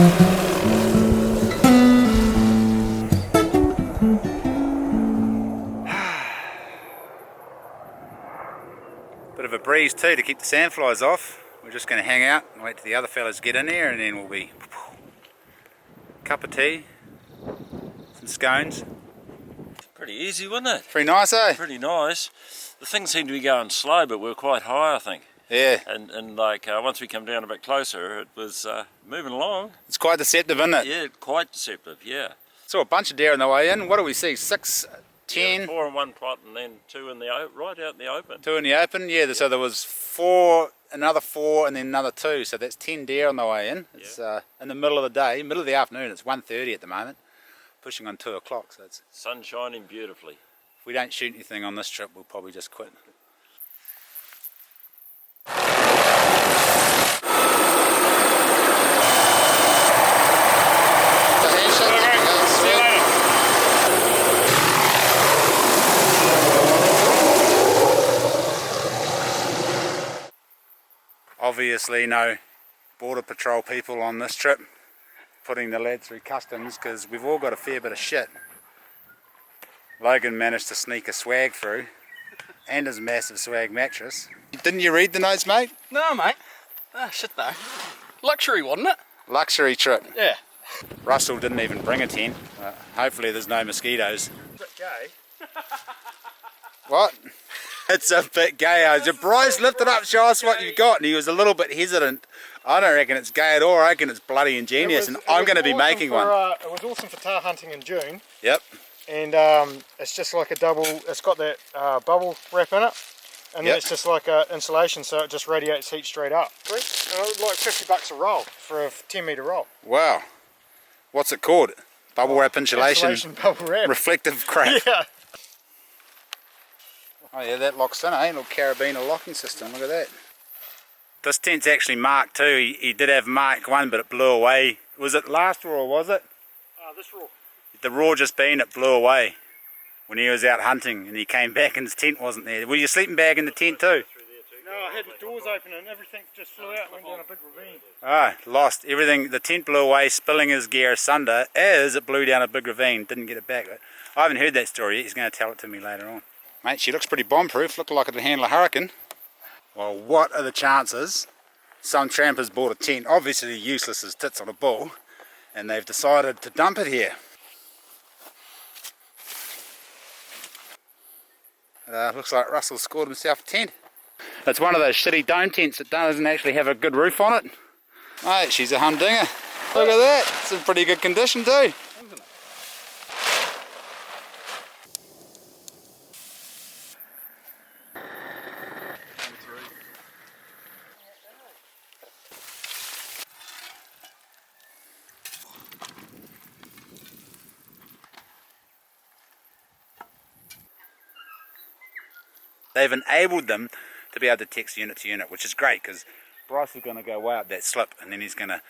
Bit of a breeze too to keep the sandflies off. We're just going to hang out and wait till the other fellas get in there, and then we'll be cup of tea, some scones. Pretty easy, wasn't it? Pretty nice, eh? Pretty nice. The things seemed to be going slow, but we were quite high, I think. Yeah. And like once we come down a bit closer, it was moving along. It's quite deceptive, isn't it? Yeah, quite deceptive. Yeah. Saw a bunch of deer on the way in. What do we see? 6, 10? Yeah, 4 in one pot, and then 2 in the right out in the open. 2 in the open. Yeah. So there was 4, another 4, and then another 2. So that's 10 deer on the way in. It's in the middle of the day, middle of the afternoon. It's 1:30 at the moment, pushing on 2 o'clock. So it's sun shining beautifully. If we don't shoot anything on this trip, we'll probably just quit. Obviously no border patrol people on this trip putting the lad through customs, because we've all got a fair bit of shit. Logan managed to sneak a swag through and his massive swag mattress. Didn't you read the notes, mate? No, mate. Ah, shit though. Luxury, wasn't it? Luxury trip. Yeah. Russell didn't even bring a tent. Hopefully there's no mosquitoes. A bit gay. What? It's a bit gay. Bryce lifted up, show us what you've got, and he was a little bit hesitant. I don't reckon it's gay at all. I reckon it's bloody ingenious, and I'm going to be making one. It was awesome for tar hunting in June. Yep. And it's just like a double, it's got that bubble wrap in it, and then it's just like insulation, so it just radiates heat straight up. And it was like $50 a roll for a 10-metre roll. Wow. What's it called? Bubble wrap insulation. Insulation bubble wrap. Reflective crap. Yeah. Oh yeah, that locks in, eh? Little carabiner locking system, look at that. This tent's actually Mark 2. He did have Mark 1, but it blew away. Was it last raw, was it? This raw. The raw just been, it blew away when he was out hunting, and he came back and his tent wasn't there. Were your sleeping bag in the tent too? No, I had the doors open and everything just flew out and went down a big ravine. Ah, lost everything. The tent blew away, spilling his gear asunder as it blew down a big ravine. Didn't get it back. I haven't heard that story yet. He's going to tell it to me later on. Mate, she looks pretty bomb-proof. Looked like it'd handle a hurricane. Well, what are the chances some trampers bought a tent, obviously useless as tits on a bull, and they've decided to dump it here? Looks like Russell scored himself a tent. It's one of those shitty dome tents that doesn't actually have a good roof on it. Mate, she's a humdinger. Look at that. It's in pretty good condition too. They've enabled them to be able to text unit to unit, which is great, because Bryce is going to go way up that slip, and then he's going to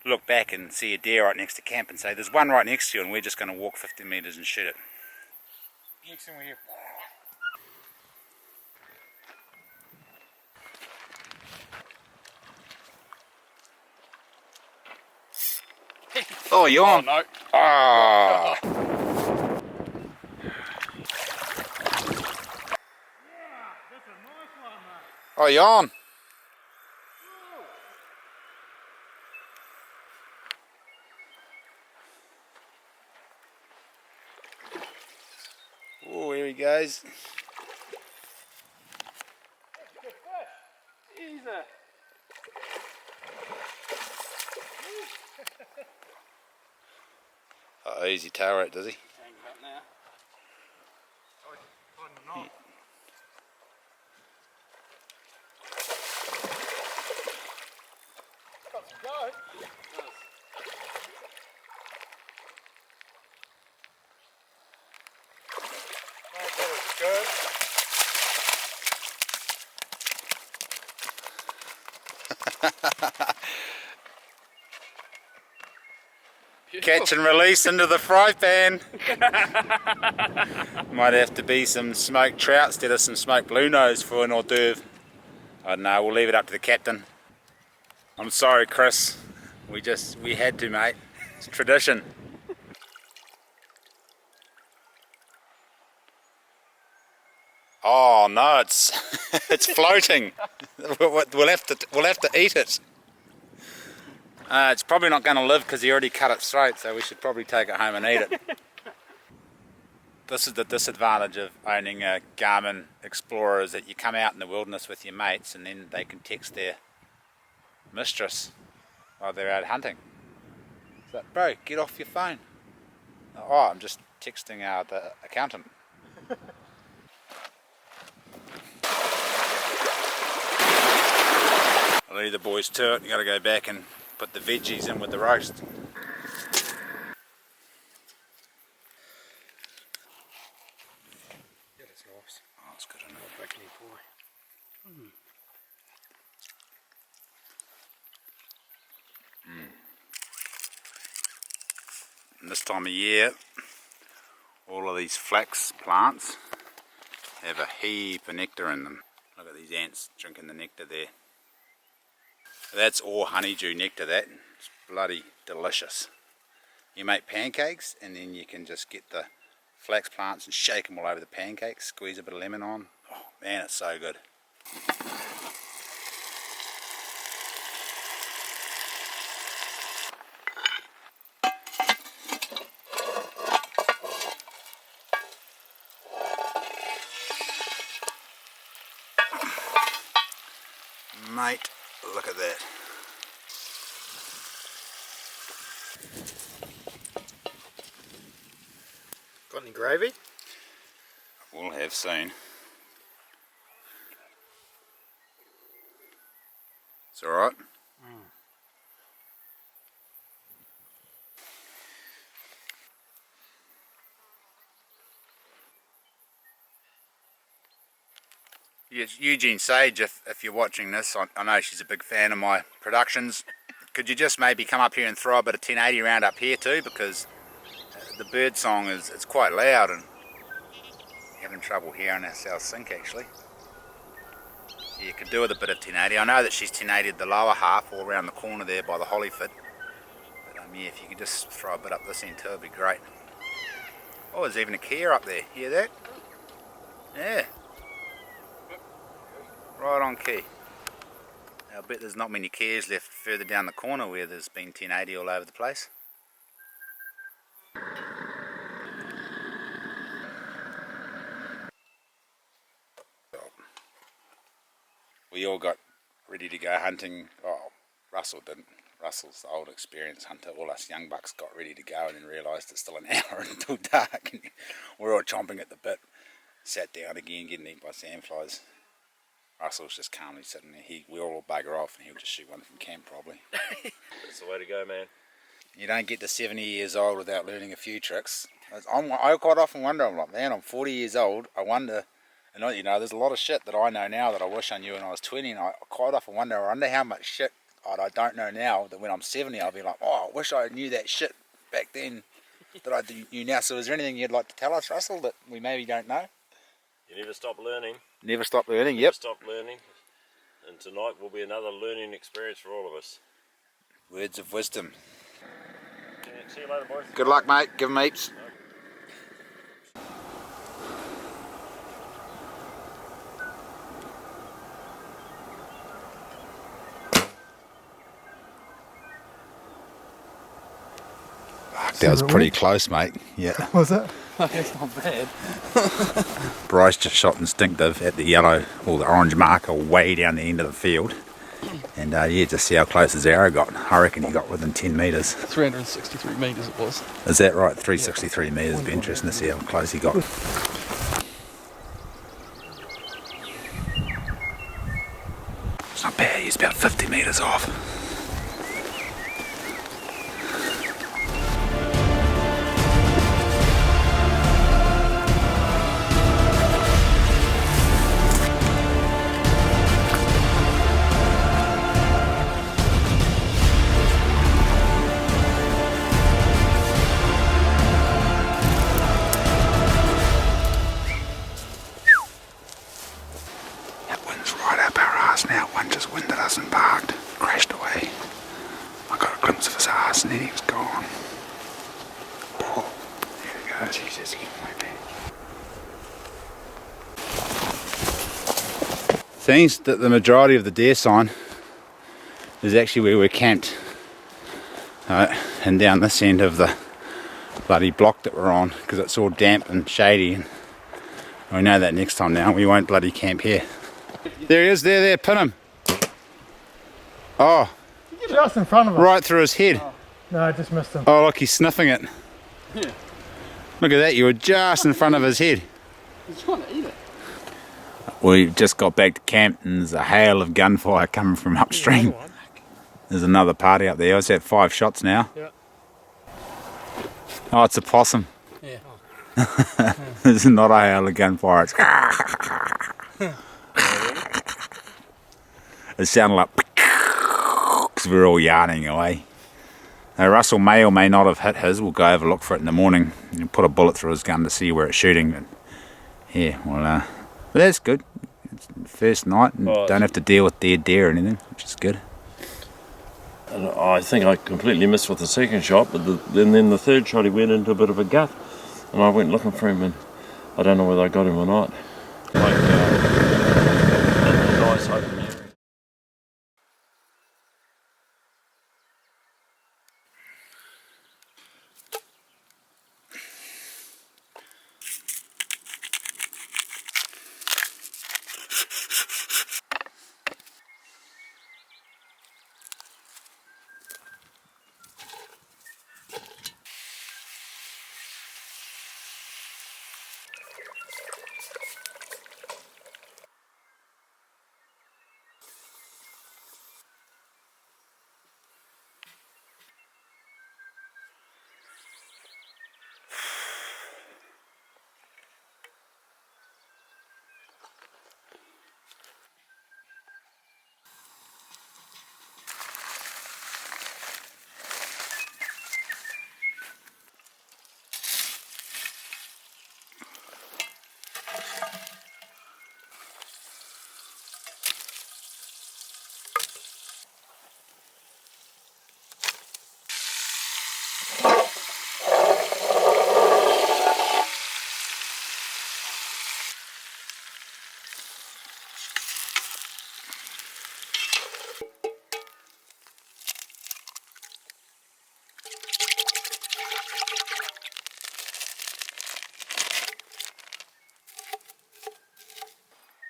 look back and see a deer right next to camp and say, there's one right next to you, and we're just going to walk 50 metres and shoot it. Next thing we hear. Oh, you're on. Oh, no. Ah. Oh, you're on. Oh, here he goes. Oh, easy tail rate, does he? Catch and release into the fry pan. Might have to be some smoked trout instead of some smoked blue nose for an hors d'oeuvre. I don't know, we'll leave it up to the captain. I'm sorry, Chris. We had to, mate. It's tradition. Oh no, it's it's floating. We'll have to eat it. It's probably not going to live because he already cut its throat, so we should probably take it home and eat it. This is the disadvantage of owning a Garmin Explorer, is that you come out in the wilderness with your mates and then they can text their mistress while they're out hunting. It's like, bro, get off your phone. Oh, I'm just texting the accountant. I'll leave the boys to it. You got to go back and put the veggies in with the roast. Yeah, that's nice. Oh, it's good enough. Bacony boy. And this time of year, all of these flax plants have a heap of nectar in them. Look at these ants drinking the nectar there. That's all honeydew nectar. That's bloody delicious. You make pancakes and then you can just get the flax plants and shake them all over the pancakes, squeeze a bit of lemon on. Oh man, it's so good. Mate, look at that. Got any gravy? We'll have soon. It's alright. Yes, Eugene Sage, if you're watching this, I know she's a big fan of my productions. Could you just maybe come up here and throw a bit of 1080 around up here too, because the bird song it's quite loud and having trouble hearing ourselves sink actually. You could do with a bit of 1080. I know that she's 1080'd the lower half all around the corner there by the hollyford. But yeah, if you could just throw a bit up this end too, it'd be great. Oh, there's even a keer up there. Hear that? Yeah. Right on key. I bet there's not many keers left further down the corner where there's been 1080 all over the place. We all got ready to go hunting. Oh, Russell didn't. Russell's the old experienced hunter. All us young bucks got ready to go and then realised it's still an hour until dark. And we're all chomping at the bit. Sat down again, getting eaten by sandflies. Russell's just calmly sitting there. We'll all bugger off and he'll just shoot one from camp probably. That's the way to go, man. You don't get to 70 years old without learning a few tricks. I quite often wonder, I'm like, man, I'm 40 years old. I wonder, and you know, there's a lot of shit that I know now that I wish I knew when I was 20, and I quite often wonder how much shit I don't know now that when I'm 70 I'll be like, oh, I wish I knew that shit back then that I knew now. So is there anything you'd like to tell us, Russell, that we maybe don't know? You never stop learning. Never stop learning, Never yep. stop learning. And tonight will be another learning experience for all of us. Words of wisdom. Yeah, see you later, boys. Good luck, mate. Give them heaps. Fuck, that was pretty close, mate. Yeah. Was it? That's not bad. Bryce just shot instinctive at the yellow or the orange marker way down the end of the field. And yeah, just see how close his arrow got. I reckon he got within 10 metres. 363 metres it was. Is that right? 363 metres. It'd be interesting to see how close he got. It's not bad, he's about 50 metres off. That wind's right up our arse now. One just winded us and parked, crashed away. Everything's gone. Pull. There we go. Jesus, he went back. Seems that the majority of the deer sign is actually where we're camped. And down this end of the bloody block that we're on, because it's all damp and shady, and we know that next time now we won't bloody camp here. There he is, there, pin him. Oh, Just in front of him. right through his head. Oh. No, I just missed him. Oh look, he's sniffing it. Yeah. Look at that, you were just in front of his head. He's trying to eat it. We just got back to camp and there's a hail of gunfire coming from upstream. There's another party up there. I was at 5 shots now. Yeah. Oh, it's a possum. Yeah. This is not a hail of gunfire. It's it sounded like because we're all yarning away. Now, Russell may or may not have hit his. We'll go have a look for it in the morning and put a bullet through his gun to see where it's shooting. But yeah, well, but that's good. It's the first night and don't have to deal with dead deer or anything, which is good. And I think I completely missed with the second shot, but then the third shot he went into a bit of a gut, and I went looking for him, and I don't know whether I got him or not. Like, a nice open area.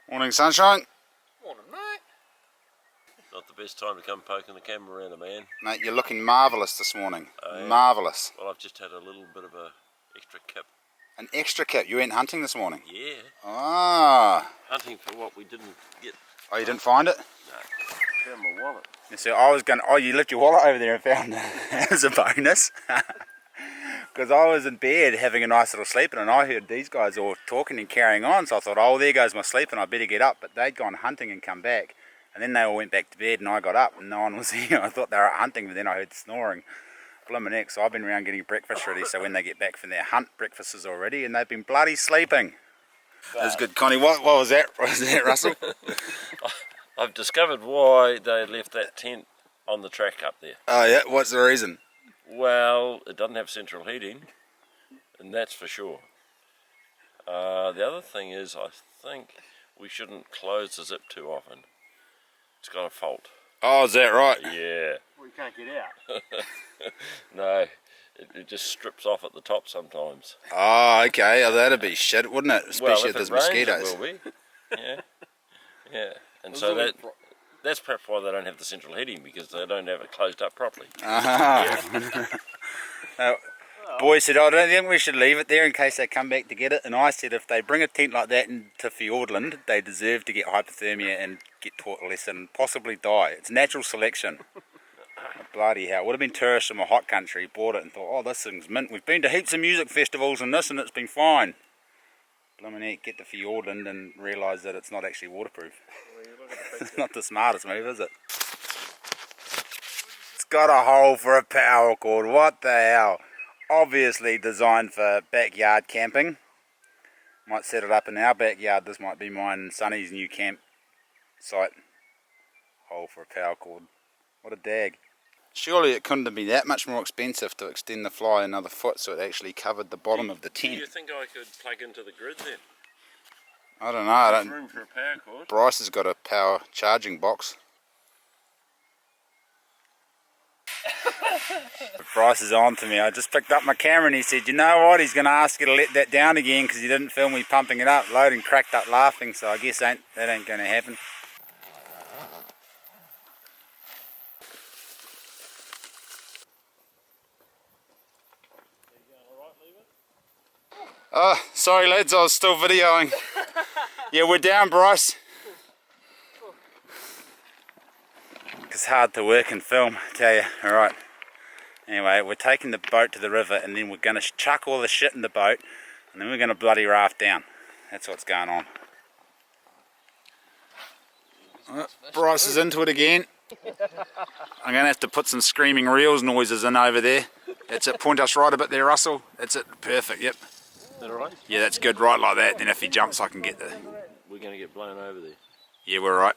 Morning, sunshine. Morning, mate. Not the best time to come poking the camera around a man. Mate, you're looking marvellous this morning. Yeah. Marvellous. Well, I've just had a little bit of a extra kip. An extra kip. You went hunting this morning? Yeah, Ah. hunting for what we didn't get. Oh, you didn't find it? No, found my wallet. You see, I was going to... Oh, you left your wallet over there and found it as a bonus. Because I was in bed having a nice little sleep and I heard these guys all talking and carrying on, so I thought, oh, there goes my sleep and I better get up. But they'd gone hunting and come back, and then they all went back to bed and I got up and no one was here. I thought they were out hunting, but then I heard snoring. Blimmin' heck, so I've been around getting breakfast ready, so when they get back from their hunt, breakfast is all ready and they've been bloody sleeping. That's good, Connie. What was that? What was that, Russell? I've discovered why they left that tent on the track up there. Oh yeah, what's the reason? Well, it doesn't have central heating, and that's for sure. The other thing is, I think we shouldn't close the zip too often. It's got a fault. Oh, is that right? Yeah. We can't get out. No, it just strips off at the top sometimes. Oh, okay. Oh, that'd be shit, wouldn't it? Especially if there's mosquitoes. It will be. Yeah. Yeah. And so that's perhaps why they don't have the central heating, because they don't have it closed up properly. Boy said, I don't think we should leave it there in case they come back to get it. And I said, if they bring a tent like that into Fiordland, they deserve to get hypothermia and get taught a lesson and possibly die. It's natural selection. Bloody hell. Would have been tourists from a hot country, bought it and thought, oh, this thing's mint. We've been to heaps of music festivals and this and it's been fine. Blimmin' heck, get to Fiordland and realise that it's not actually waterproof. It's not the smartest move, is it? It's got a hole for a power cord. What the hell? Obviously designed for backyard camping. Might set it up in our backyard. This might be mine and Sonny's new camp site. Hole for a power cord. What a dag. Surely it couldn't have been that much more expensive to extend the fly another foot so it actually covered the bottom of the Do tent. you think I could plug into the grid then? I don't know. There's room for a power cord. Bryce has got a power charging box. Bryce is on to me. I just picked up my camera and he said, you know what, he's going to ask you to let that down again because he didn't film me pumping it up. Logan cracked up laughing, so I guess that ain't going to happen. Oh, sorry lads, I was still videoing. Yeah, we're down, Bryce. It's hard to work and film, I tell you. Alright. Anyway, we're taking the boat to the river and then we're going to chuck all the shit in the boat and then we're going to bloody raft down. That's what's going on. Bryce is into it again. I'm going to have to put some screaming reels noises in over there. That's it. Point us right a bit there, Russell. That's it. Perfect, yep. Is that alright? Yeah, that's good. Right like that. Then if he jumps, I can get the... We're going to get blown over there. Yeah, we're right.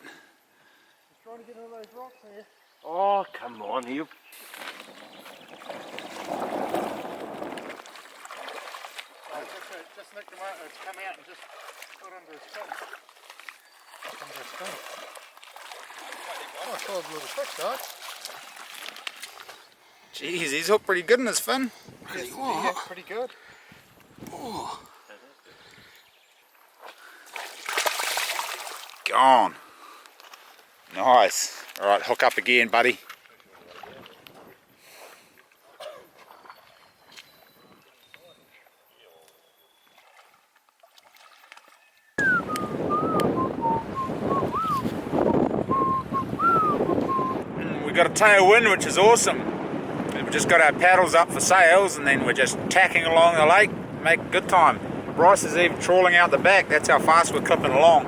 Trying to get on those rocks here. Oh, come on, you. Just nick them out, it's come out and just put under his fin. Under his fin. Oh, I saw a little fish, though. Jeez, he's hooked pretty good in his fin. Yeah, pretty good. Oh. Gone. Nice. Alright, hook up again, buddy. We got a tailwind, which is awesome. We've just got our paddles up for sails and then we're just tacking along the lake, make good time. Bryce is even trawling out the back, that's how fast we're clipping along.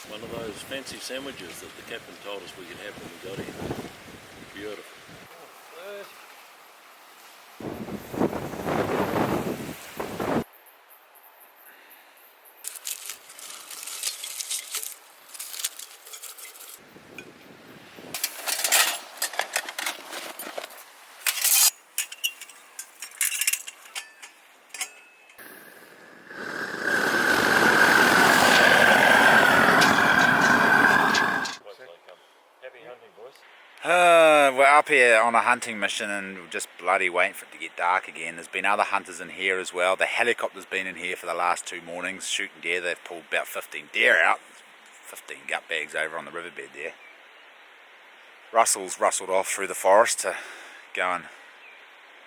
One of those fancy sandwiches that the captain told us we could have when we got here. Beautiful. We're up here on a hunting mission and we're just bloody waiting for it to get dark again. There's been other hunters in here as well. The helicopter's been in here for the last 2 mornings shooting deer. They've pulled about 15 deer out. 15 gut bags over on the riverbed there. Russell's rustled off through the forest to go and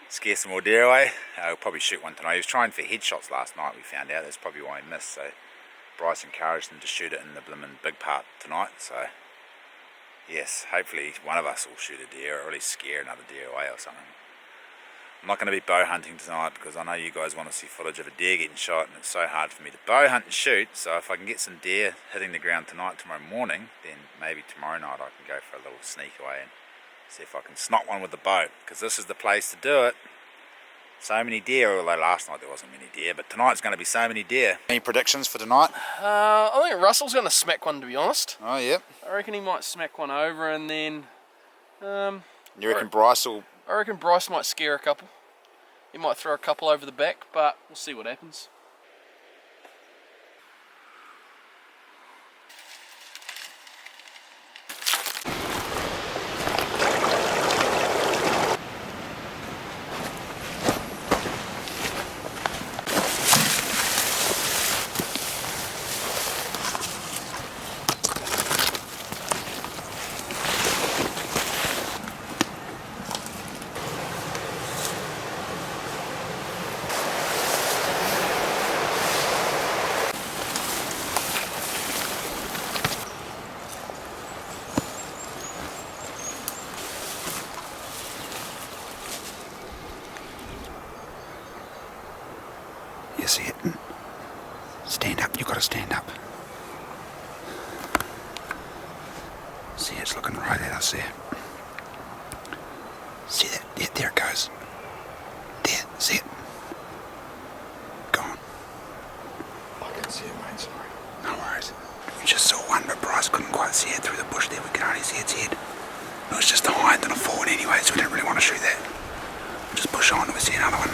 scare some more deer away. We'll probably shoot one tonight. He was trying for headshots last night, we found out. That's probably why he missed. So Bryce encouraged him to shoot it in the blimmin' big part tonight. So yes, hopefully one of us will shoot a deer or at least scare another deer away or something. I'm not going to be bow hunting tonight because I know you guys want to see footage of a deer getting shot and it's so hard for me to bow hunt and shoot. So if I can get some deer hitting the ground tonight, tomorrow morning, then maybe tomorrow night I can go for a little sneak away and see if I can snot one with the bow, because this is the place to do it. So many deer, although last night there wasn't many deer, but tonight's going to be so many deer. Any predictions for tonight? I think Russell's going to smack one, to be honest. Oh, yep. I reckon he might smack one over and then... You reckon Bryce will... I reckon Bryce might scare a couple. He might throw a couple over the back, but we'll see what happens. You see it? Stand up, you got to stand up. See, it's looking right at us there. See that? Yeah, there it goes. There, see it? Go mate, sorry. No worries. We just saw one, but Bryce couldn't quite see it through the bush there. We could only see its head. It was just a hind and a fawn anyway, so we didn't really want to shoot that. We'll just push on and we see another one.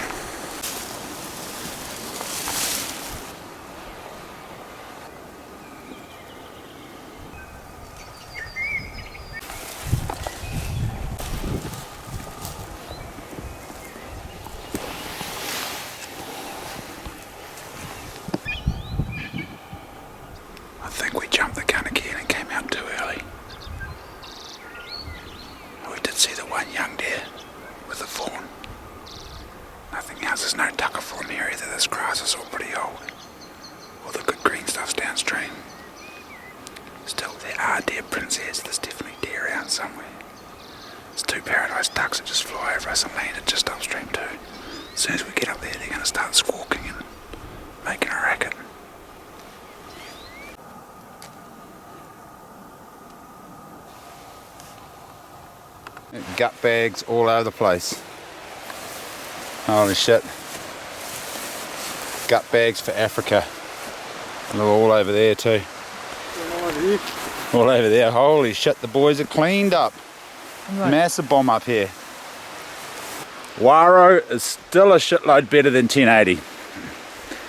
I think we jumped the gun again and came out too early. We did see the one young deer with the fawn. Nothing else. There's no tucker fawn here either. This grass is all pretty old. All the good green stuff's downstream. Still, there are deer prints here, so there's definitely deer around somewhere. There's two paradise ducks that just fly over us and landed just upstream too. As soon as we get up there, they're going to start squawking and making a racket. Gut bags all over the place. Holy shit. Gut bags for Africa. Look, all over there too. All over there. Holy shit, the boys are cleaned up. Massive bomb up here. Waro is still a shitload better than 1080.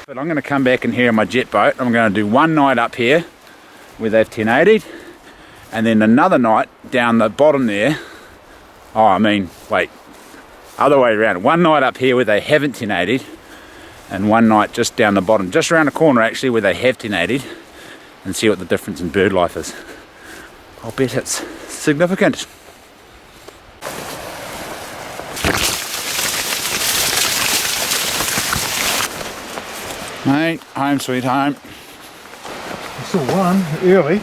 But I'm going to come back in here in my jet boat. I'm going to do one night up here where they've 1080'd, and then another night down the bottom there. Oh, I mean, wait, other way around. One night up here where they haven't 1080'd, and one night just down the bottom, just around the corner actually, where they have 1080'd, and see what the difference in bird life is. I'll bet it's significant. Mate, home sweet home. I saw one early.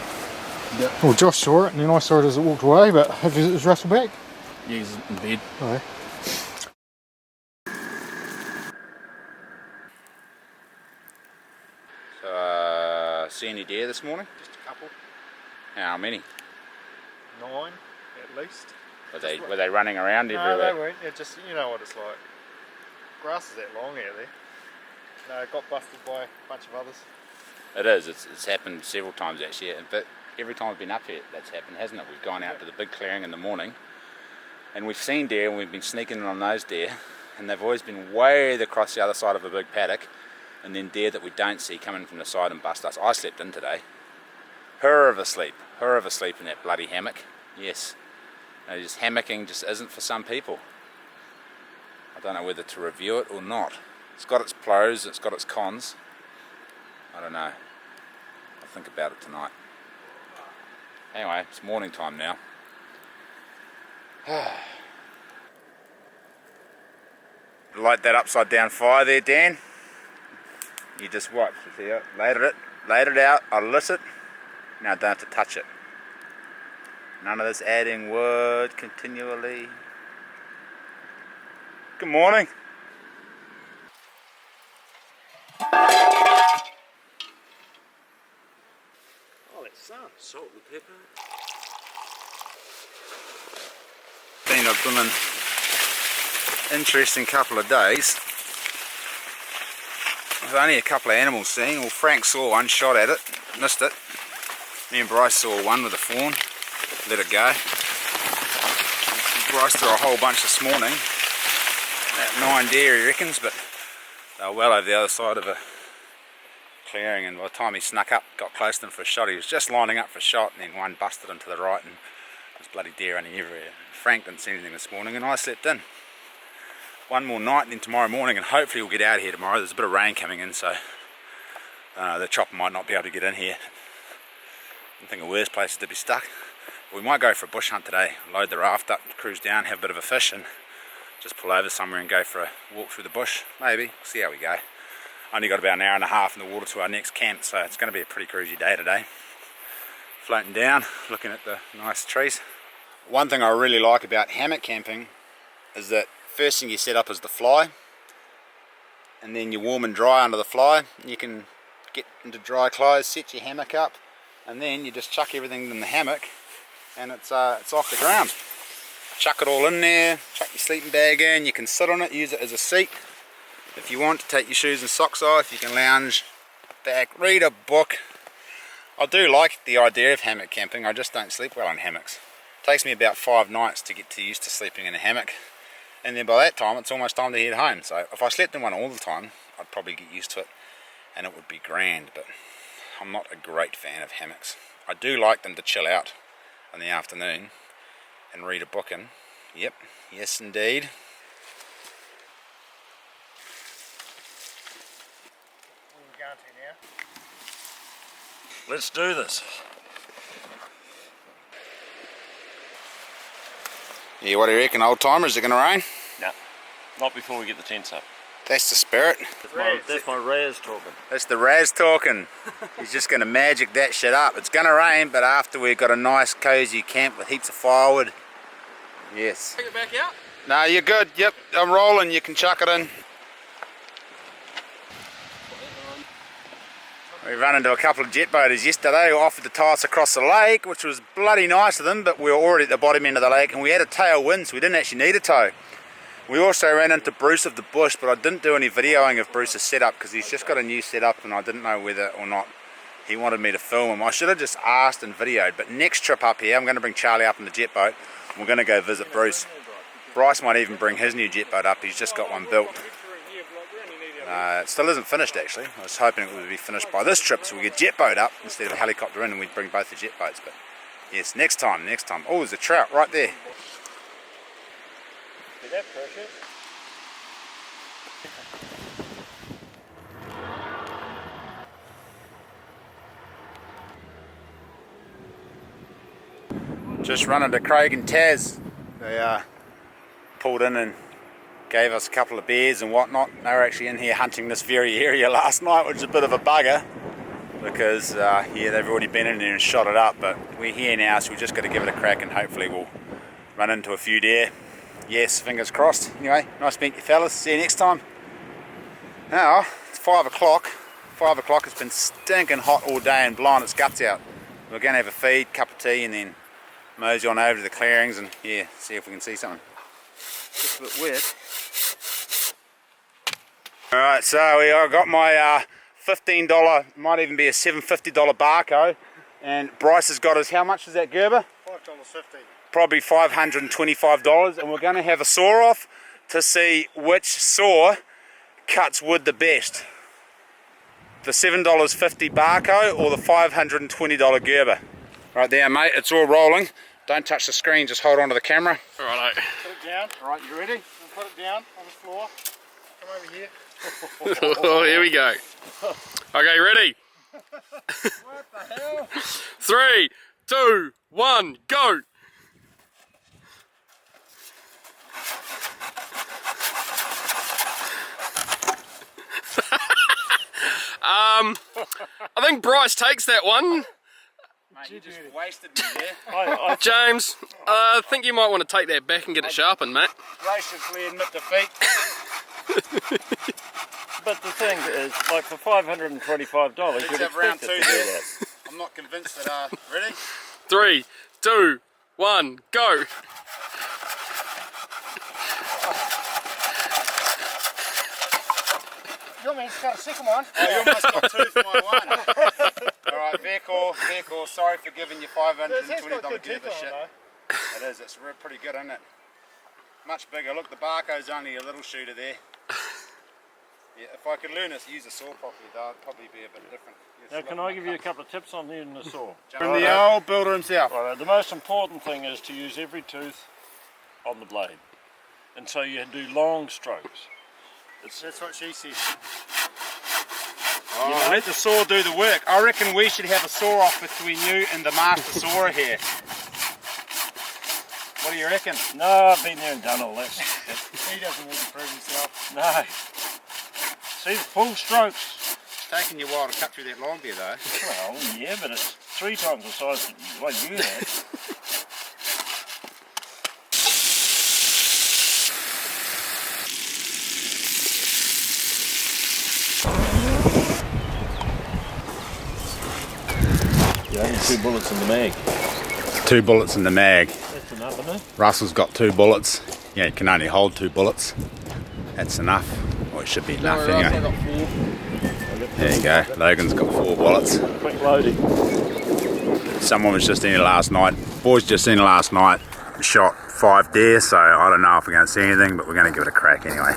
Yep. Well, Josh saw it, and then I saw it as it walked away, but is Russell back? Yeah, he's in bed. Oh. So, see any deer this morning? Just a couple. How many? 9 at least. Were they running around everywhere? No, they weren't. Yeah, just, you know what it's like. Grass is that long out there. No, it got busted by a bunch of others. It is. It's happened several times actually, but every time I've been up here, that's happened, hasn't it? We've gone out to the big clearing in the morning, and we've seen deer, and we've been sneaking in on those deer, and they've always been way across the other side of a big paddock, and then deer that we don't see coming from the side and bust us. I slept in today. Hurrah of a sleep in that bloody hammock. Yes. No, just hammocking just isn't for some people. I don't know whether to review it or not. It's got its pros, it's got its cons. I don't know. I'll think about it tonight. Anyway, it's morning time now. Light that upside down fire there, Dan. You just watch. See, I laid it out, I lit it. Now I don't have to touch it. None of this adding wood continually. Good morning. Oh, that's sun. Salt and pepper. Been a blooming interesting couple of days. There's only a couple of animals seen. Well, Frank saw one, shot at it, missed it. Me and Bryce saw one with a fawn, let it go. Bryce threw a whole bunch this morning. About 9 deer he reckons, but they were well over the other side of a clearing, and by the time he snuck up, got close to them for a shot, he was just lining up for a shot, and then one busted him to the right, and there's bloody deer running everywhere. Frank didn't see anything this morning, and I slept in. One more night, and then tomorrow morning, and hopefully we'll get out of here tomorrow. There's a bit of rain coming in, so the chopper might not be able to get in here. I think a worse place is to be stuck. We might go for a bush hunt today, load the raft up, cruise down, have a bit of a fish, and just pull over somewhere and go for a walk through the bush. Maybe, see how we go. Only got about an hour and a half in the water to our next camp, so it's going to be a pretty cruisy day today. Floating down, looking at the nice trees. One thing I really like about hammock camping is that first thing you set up is the fly, and then you warm and dry under the fly. You can get into dry clothes, set your hammock up, and then you just chuck everything in the hammock, and it's off the ground. Chuck it all in there, chuck your sleeping bag in, you can sit on it, use it as a seat. If you want to take your shoes and socks off, you can lounge back, read a book. I do like the idea of hammock camping, I just don't sleep well in hammocks. It takes me about 5 nights to get used to sleeping in a hammock, and then by that time it's almost time to head home. So if I slept in one all the time, I'd probably get used to it and it would be grand, but I'm not a great fan of hammocks. I do like them to chill out in the afternoon and read a book in. Yep, yes indeed. Let's do this. Yeah, what do you reckon, old timer? Is it going to rain? No, not before we get the tents up. That's the spirit. That's my Raz talking. That's the Raz talking. He's just going to magic that shit up. It's going to rain, but after we've got a nice cozy camp with heaps of firewood. Yes. Take it back out? No, you're good. Yep, I'm rolling. You can chuck it in. We ran into a couple of jet boaters yesterday who offered to tow us across the lake, which was bloody nice of them, but we were already at the bottom end of the lake and we had a tailwind, so we didn't actually need a tow. We also ran into Bruce of the Bush, but I didn't do any videoing of Bruce's setup because he's just got a new setup and I didn't know whether or not he wanted me to film him. I should have just asked and videoed, but next trip up here I'm going to bring Charlie up in the jet boat and we're going to go visit Bruce. Bryce might even bring his new jet boat up, he's just got one built. It still isn't finished actually. I was hoping it would be finished by this trip so we could jet boat up instead of a helicopter in and we'd bring both the jet boats. But yes, next time. Oh, there's a trout right there. Is that precious? Just run into Craig and Taz. They pulled in and gave us a couple of beers and whatnot. They were actually in here hunting this very area last night, which is a bit of a bugger because yeah, they've already been in there and shot it up, but we're here now, so we just got to give it a crack and hopefully we'll run into a few deer. Yes, fingers crossed. Anyway, nice to meet you fellas. See you next time. Now, it's 5 o'clock. 5 o'clock, it's been stinking hot all day and blowing its guts out. We're going to have a feed, cup of tea, and then mosey on over to the clearings and yeah, see if we can see something. Just a bit weird. Alright, so I got my $15, might even be a $7.50 barco, and Bryce has got his, how much is that Gerber? $5.50. Probably $525, and we're going to have a saw off to see which saw cuts wood the best. The $7.50 barco or the $520 Gerber. Right there mate, it's all rolling. Don't touch the screen, just hold on to the camera. Alright. Put it down. Alright, you ready? We'll put it down on the floor. Come over here. Oh, here we go. Okay, ready? What the hell? 3, 2, 1, go! I think Bryce takes that one. Mate, you just wasted me there. James, I think you might want to take that back and get it sharpened, mate. Graciously admit defeat. But the thing is, like for $525, Let's you'd have round expect it two to do there. that. I'm not convinced that, ready? 3, 2, 1, go! You want me to cut a second one? Oh, you almost got two for my one. Alright, vehicle, sorry for giving you $520 Gerber shit. It is, it's pretty good, isn't it? Much bigger. Look, the barco's only a little shooter there. Yeah, if I could learn to use a saw properly, though, it'd probably be a bit different. Now, can I give you a couple of tips on using the saw? From the old builder himself. Right, the most important thing is to use every tooth on the blade. And so you do long strokes. That's what she said. Oh, let the saw do the work. I reckon we should have a saw off between you and the master sawer here. What do you reckon? No, I've been there and done all that. He doesn't need to prove himself. No. See, full strokes. It's taking you a while to cut through that log there, though. Well, yeah, but it's 3 times the size of what you had. Yes. 2 bullets in the mag. 2 bullets in the mag. That's enough, isn't it? Russell's got 2 bullets. Yeah, you can only hold 2 bullets. That's enough. Or it should be enough anyway. I got There you go. Logan's got 4 bullets. Quick loading. Someone was just in here last night. Boys just in last night. Shot 5 deer, so I don't know if we're going to see anything, but we're going to give it a crack anyway.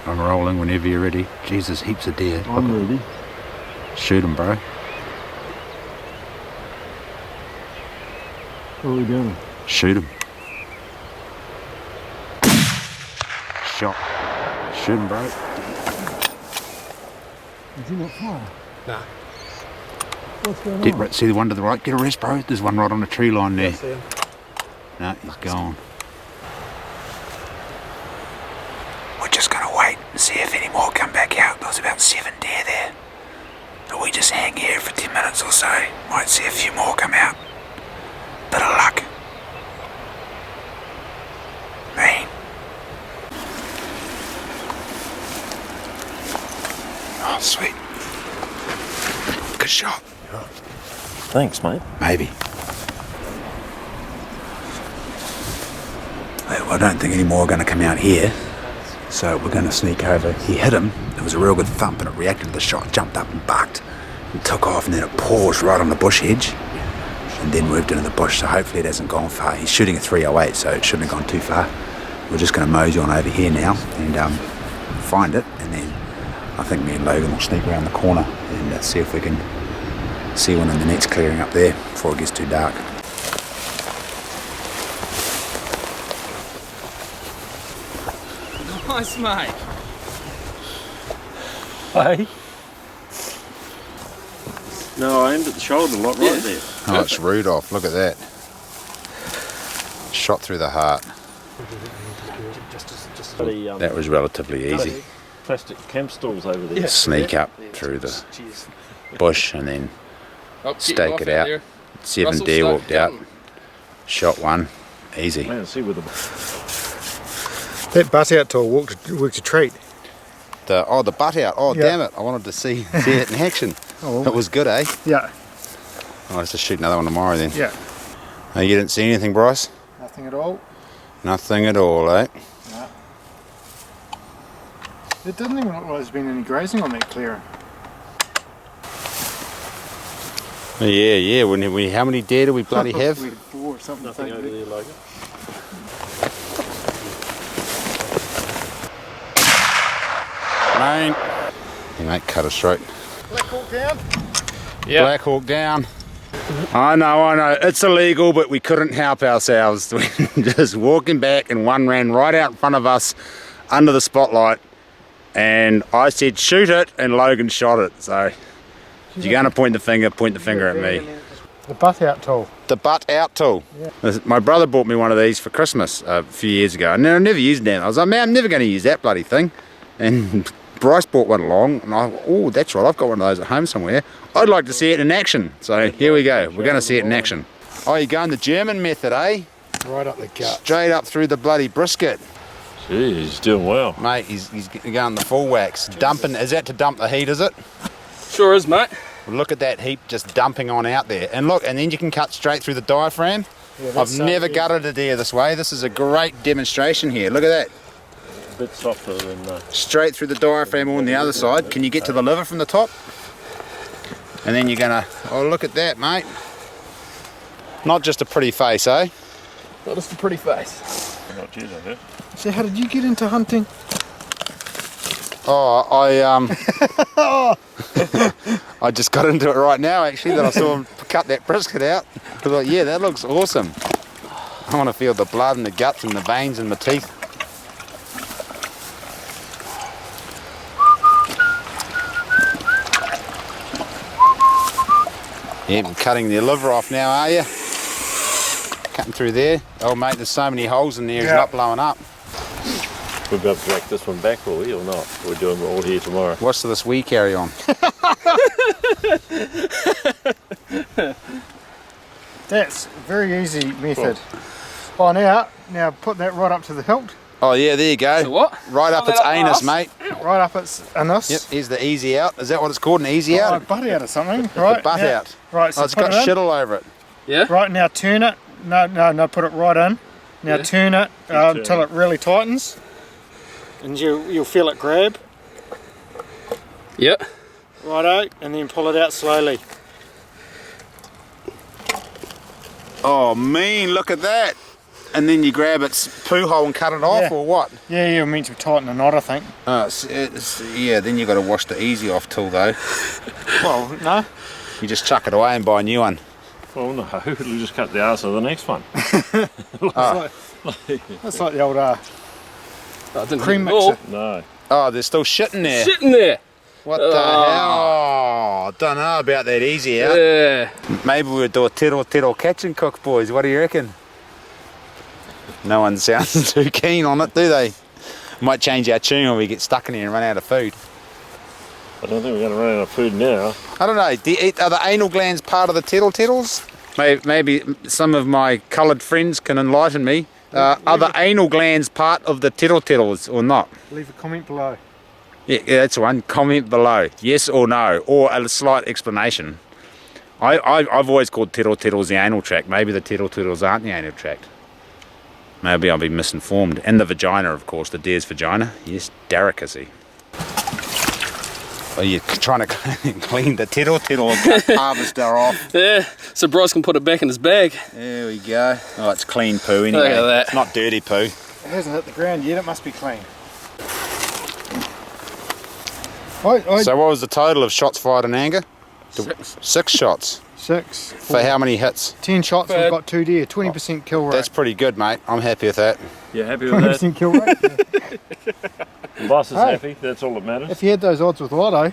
I'm rolling whenever you're ready. Jesus, heaps of deer. I'm ready. Shoot them, bro. What are we doing? Shoot them. Shot. Shoot them, bro. Is he not far? Nah. What's going Dead, on? right, see the one to the right? Get a rest, bro. There's one right on the tree line there. See him. No, he's gone. We're just going to wait and see if any more come back out. There's about 7 deer there. But we just hang here for 10 minutes or so. Might see a few more come out. Bit of luck. Mean. Oh, sweet. Good shot. Thanks, mate. Maybe. Well, I don't think any more are going to come out here, so we're going to sneak over. He hit him. There was a real good thump, and it reacted to the shot, jumped up and barked, and took off, and then it paused right on the bush edge, and then moved into the bush. So hopefully it hasn't gone far. He's shooting a 308, so it shouldn't have gone too far. We're just going to mosey on over here now and find it, and then I think me and Logan will sneak around the corner and see if we can see one in the next clearing up there before it gets too dark. Nice, mate. Hey? No, I aimed at the shoulder lot right there. Oh, it's Rudolph. Look at that. Shot through the heart. That was relatively easy. Plastic camp stools over there. Sneak up through the bush and then stake it out. 7 deer walked out. Shot 1. Easy. Man, see with the That butt out tool worked a treat. The butt out. Oh, Yeah. damn it. I wanted to see it in action. Oh, It was good, eh? yeah, I'll have to shoot another one tomorrow then. yeah. Oh, you didn't see anything, Bryce? Nothing at all. Nothing at all, eh? No. It doesn't even look like there's been any grazing on that clearing. Yeah. How many deer do we bloody have? We had 4 or something. nothing over there, Logan. Main. You mate, cut us straight. Black Hawk down? Yeah. Black Hawk down. I know. It's illegal, but we couldn't help ourselves. We just walking back, and one ran right out in front of us under the spotlight. And I said, shoot it, and Logan shot it. So if you're going to point the finger at me. The butt out tool. The butt out tool. Yeah. My brother bought me one of these for Christmas a few years ago, and I never used that. I was like, man, I'm never going to use that bloody thing. And Bryce brought one along, and I, oh, that's right, I've got one of those at home somewhere. I'd like to see it in action. So here we go, we're going to see it in action. Oh, you're going the German method, eh? Right up the gut. Straight up through the bloody brisket. Gee, he's doing well. Mate, he's going the full wax. Dumping, is that to dump the heat, is it? Sure is, mate. Look at that heap just dumping on out there. And look, and then you can cut straight through the diaphragm. Yeah, I've never gutted a deer this way. This is a great demonstration here. Look at that. A bit softer than Straight through the diaphragm on the other side. Can you get to the liver from the top? And then you're gonna, oh, look at that, mate. Not just a pretty face, eh? Not just a pretty face. not yet, I heard. So how did you get into hunting? Oh, I just got into it right now, actually, that I saw him cut that brisket out. I thought, yeah, that looks awesome. I want to feel the blood and the guts and the veins in my teeth. Yeah, I'm cutting the liver off now, are you? Cutting through there. Oh mate, there's so many holes in there, it's not blowing up. We'll be able to drag this one back, will we, or not? We're doing it all here tomorrow. What's this we carry on? That's a very easy method. Oh, now put that right up to the hilt. Oh yeah, there you go. So what? Right up its anus, mate. Right up its anus. Yep, here's the easy out. Is that what it's called, an easy out? Oh, butt out or something, right? The butt now, out. Right, so oh, it's put got it in. shit all over it. Yeah? Right, now turn it. No, put it right in. Now turn it until it really tightens. And you'll feel it grab. Yep. Righto, and then pull it out slowly. Oh, mean, look at that. And then you grab its poo hole and cut it off, or what? Yeah, you're meant to tighten the knot, I think. Yeah, then you've got to wash the easy off tool, though. Well, no. You just chuck it away and buy a new one. Oh no, we'll just cut the arse of the next one. That's like the old cream Oh, mixer. No. Oh, there's still shit in there. shit in there. What the hell? Don't know about that easy out. Yeah. Maybe we'll do a tittle catch and cook, boys. What do you reckon? No one sounds too keen on it, do they? Might change our tune when we get stuck in here and run out of food. I don't think we're going to run out of food now. I don't know. Are the anal glands part of the tittles? Maybe some of my coloured friends can enlighten me. Are the anal glands part of the tittles or not? Leave a comment below. Yeah, that's one. Comment below. Yes or no, or a slight explanation. I've always called tittles the anal tract. Maybe the tittles aren't the anal tract. Maybe I'll be misinformed. And the vagina, of course, the deer's vagina. Yes, delicacy. Are you trying to clean the tittle harvester off? Yeah, so Bryce can put it back in his bag. There we go. Oh, it's clean poo anyway. Look at that. It's not dirty poo. It hasn't hit the ground yet, it must be clean. So what was the total of shots fired in anger? 6. 6 shots. 6. For how many hits? 10 shots, we've got 2 deer, 20% kill rate. That's pretty good, mate. I'm happy with that. You happy with that? 20% kill rate. The boss is Hey. happy, that's all that matters. If you had those odds with Lotto.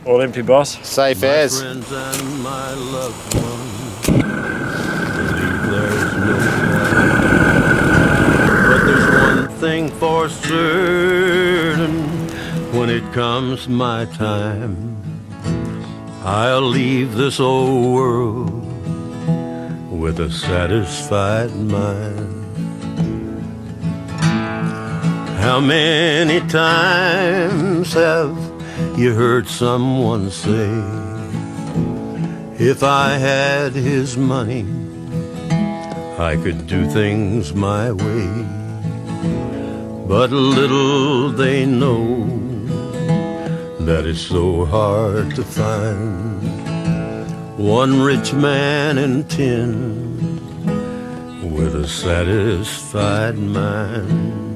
All empty, boss. Safe as. Friends and my loved ones believe there's no one. But there's one thing for certain, when it comes my time, I'll leave this old world with a satisfied mind. How many times have you heard someone say, if I had his money, I could do things my way. But little they know that it's so hard to find one rich man in 10 with a satisfied mind.